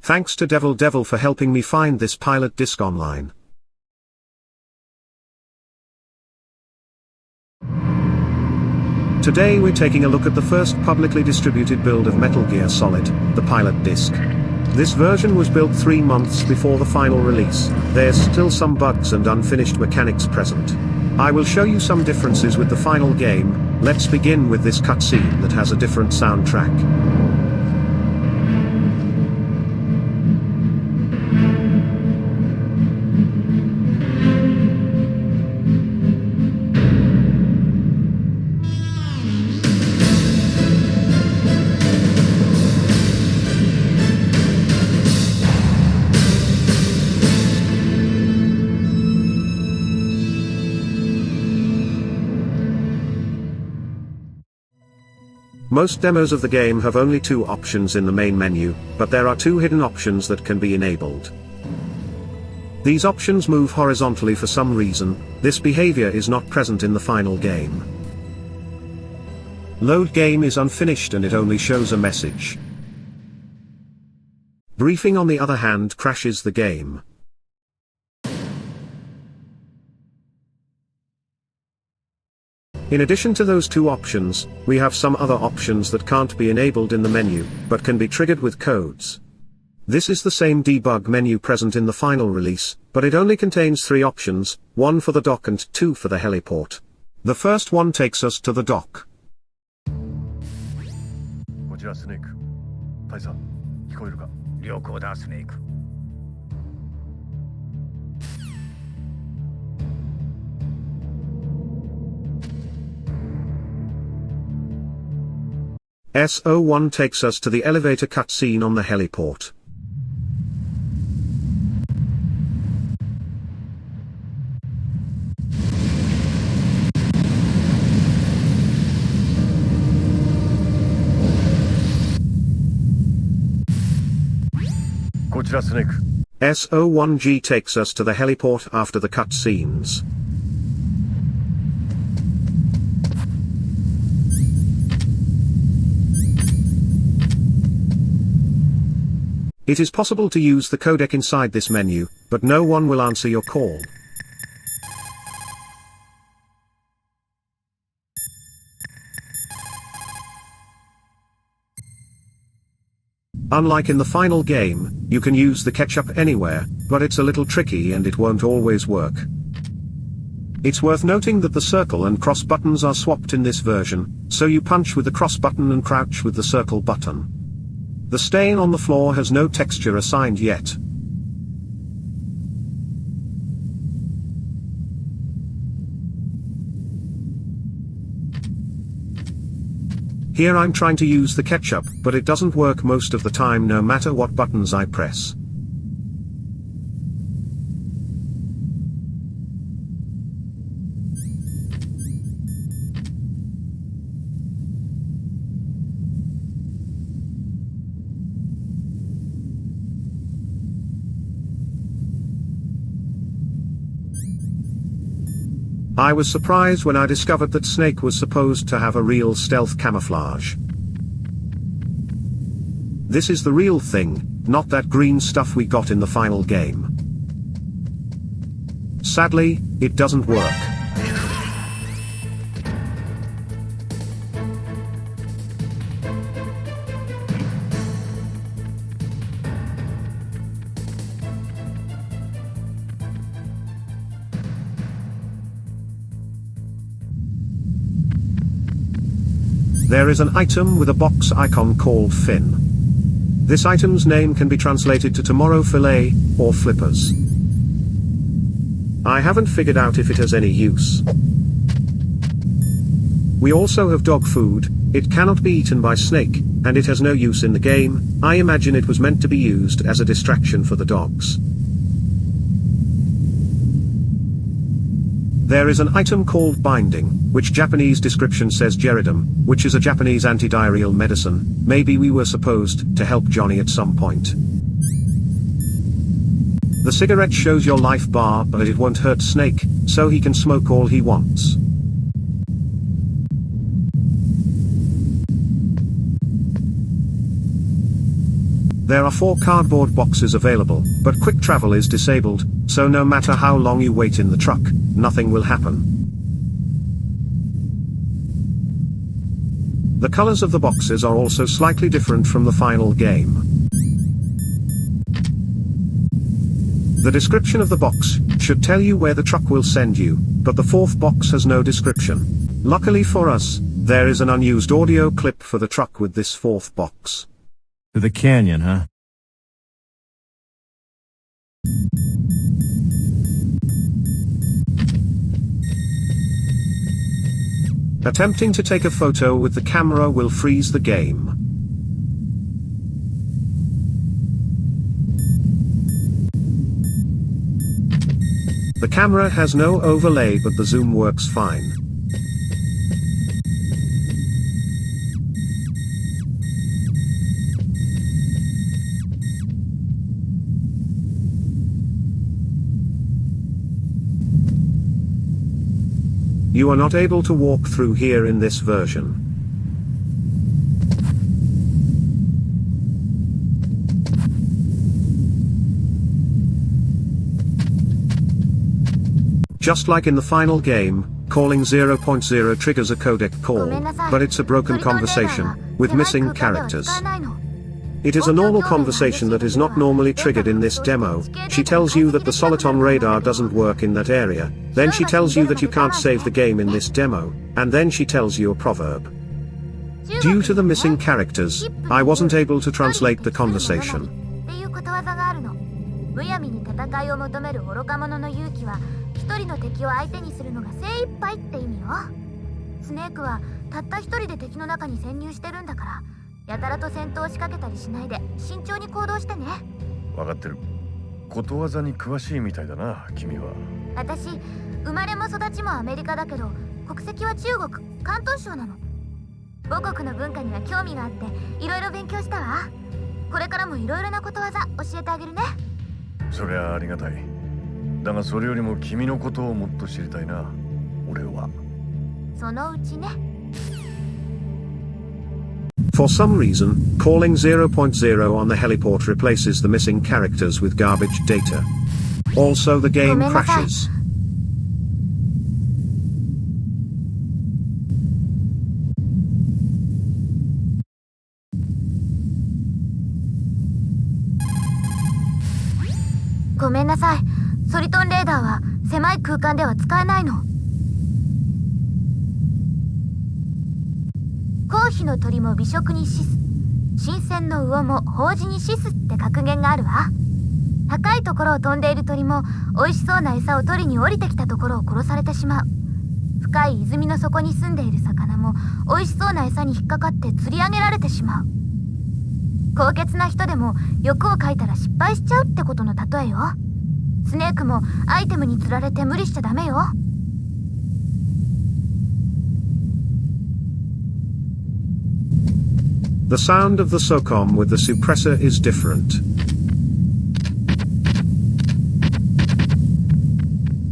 Thanks to Devil for helping me find this Pilot Disk online. Today we're taking a look at the first publicly distributed build of Metal Gear Solid, the Pilot Disk. This version was built 3 months before the final release. There's still some bugs and unfinished mechanics present. I will show you some differences with the final game. Let's begin with this cutscene that has a different soundtrack. Most demos of the game have only 2 options in the main menu, but there are 2 hidden options that can be enabled. These options move horizontally for some reason. This behavior is not present in the final game. Load game is unfinished and it only shows a message. Briefing on the other hand crashes the game. In addition to those 2 options, we have some other options that can't be enabled in the menu, but can be triggered with codes. This is the same debug menu present in the final release, but it only contains 3 options, 1 for the dock and 2 for the heliport. The first one takes us to the dock. Quoderat Snake. Taisa, 聞こえるか? 了解だ、スネーク。S01 takes us to the elevator cutscene on the heliport. Quoderat Snake. S01G takes us to the heliport after the cutscenes. It is possible to use the codec inside this menu, but no one will answer your call. Unlike in the final game, you can use the ketchup anywhere, but it's a little tricky and it won't always work. It's worth noting that the circle and cross buttons are swapped in this version, so you punch with the cross button and crouch with the circle button. The stain on the floor has no texture assigned yet. Here I'm trying to use the ketchup, but it doesn't work most of the time no matter what buttons I press. I was surprised when I discovered that Snake was supposed to have a real stealth camouflage. This is the real thing, not that green stuff we got in the final game. Sadly, it doesn't work. There is an item with a box icon called Fin. This item's name can be translated to tomorrow fillet, or flippers. I haven't figured out if it has any use. We also have dog food. It cannot be eaten by Snake, and it has no use in the game. I imagine it was meant to be used as a distraction for the dogs. There is an item called Binding, which Japanese description says Geridum, which is a Japanese antidiarrheal medicine. Maybe we were supposed to help Johnny at some point. The cigarette shows your life bar, but it won't hurt Snake, so he can smoke all he wants. There are 4 cardboard boxes available, but quick travel is disabled, so no matter how long you wait in the truck, nothing will happen. The colors of the boxes are also slightly different from the final game. The description of the box should tell you where the truck will send you, but the 4th box has no description. Luckily for us, there is an unused audio clip for the truck with this 4th box. To the canyon, huh? Attempting to take a photo with the camera will freeze the game. The camera has no overlay, but the zoom works fine. You are not able to walk through here in this version. Just like in the final game, calling 0.0 triggers a codec call, but it's a broken conversation, with missing characters. It is a normal conversation that is not normally triggered in this demo. She tells you that the Soliton radar doesn't work in that area, then she tells you that you can't save the game in this demo, and then she tells you a proverb. Due to the missing characters, I wasn't able to translate the conversation.分かってる。ことわざに詳しいみたいだな、君は。私、生まれも育ちもアメリカだけど、国籍は中国、広東省なの。母国の文化には興味があって、いろいろ勉強したわ。これからもいろいろなことわざ教えてあげるね。そりゃありがたい。だがそれよりも君のことをもっと知りたいな、俺は。そのうちね。For some reason, calling 0.0 on the heliport replaces the missing characters with garbage data. Also, the game crashes.ごめんなさい。ソリトンレーダーは狭い空間では使えないの。黄皮の鳥も美食に死す、新鮮の魚も法事に死すって格言があるわ。高いところを飛んでいる鳥も美味しそうな餌を取りに降りてきたところを殺されてしまう。深い泉の底に住んでいる魚も美味しそうな餌に引っかかって釣り上げられてしまう。高潔な人でも欲をかいたら失敗しちゃうってことの例えよ。スネークもアイテムに釣られて無理しちゃダメよ。The sound of the SOCOM with the suppressor is different.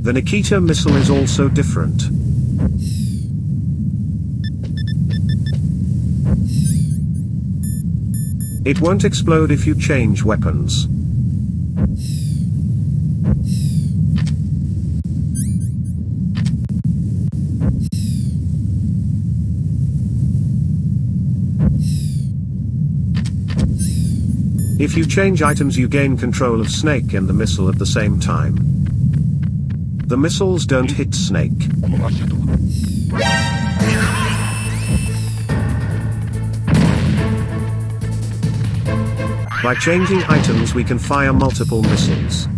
The Nikita missile is also different. It won't explode if you change weapons. If you change items, you gain control of Snake and the missile at the same time. The missiles don't hit Snake. By changing items, we can fire multiple missiles.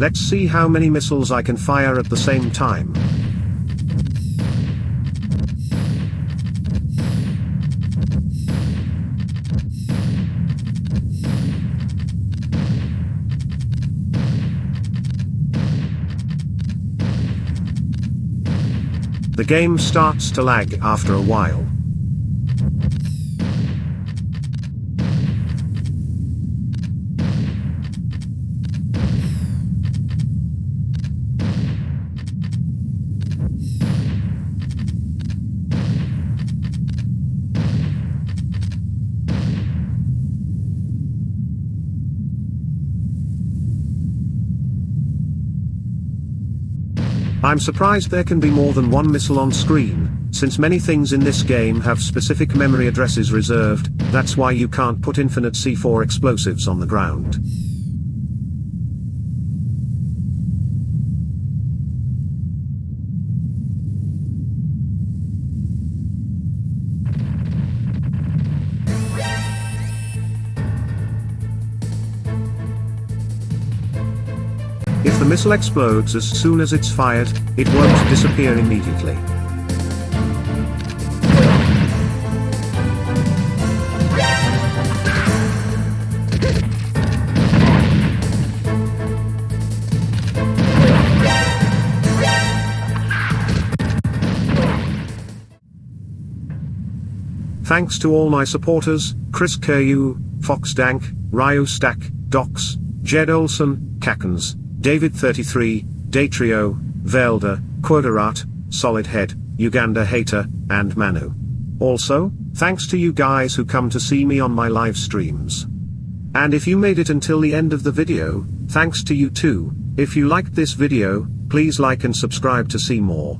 Let's see how many missiles I can fire at the same time. The game starts to lag after a while. I'm surprised there can be more than one missile on screen, since many things in this game have specific memory addresses reserved. That's why you can't put infinite C4 explosives on the ground. If the missile explodes as soon as it's fired, it won't disappear immediately. Thanks to all my supporters, Cris Kiryuu, FoxDank, RyuStack, Docs, Jed Olson, Kaknes, David33, Datrio, Vereldor, Quoderat, Solidhead, Uganda Hater, and Manu. Also, thanks to you guys who come to see me on my live streams. And if you made it until the end of the video, thanks to you too. If you liked this video, please like and subscribe to see more.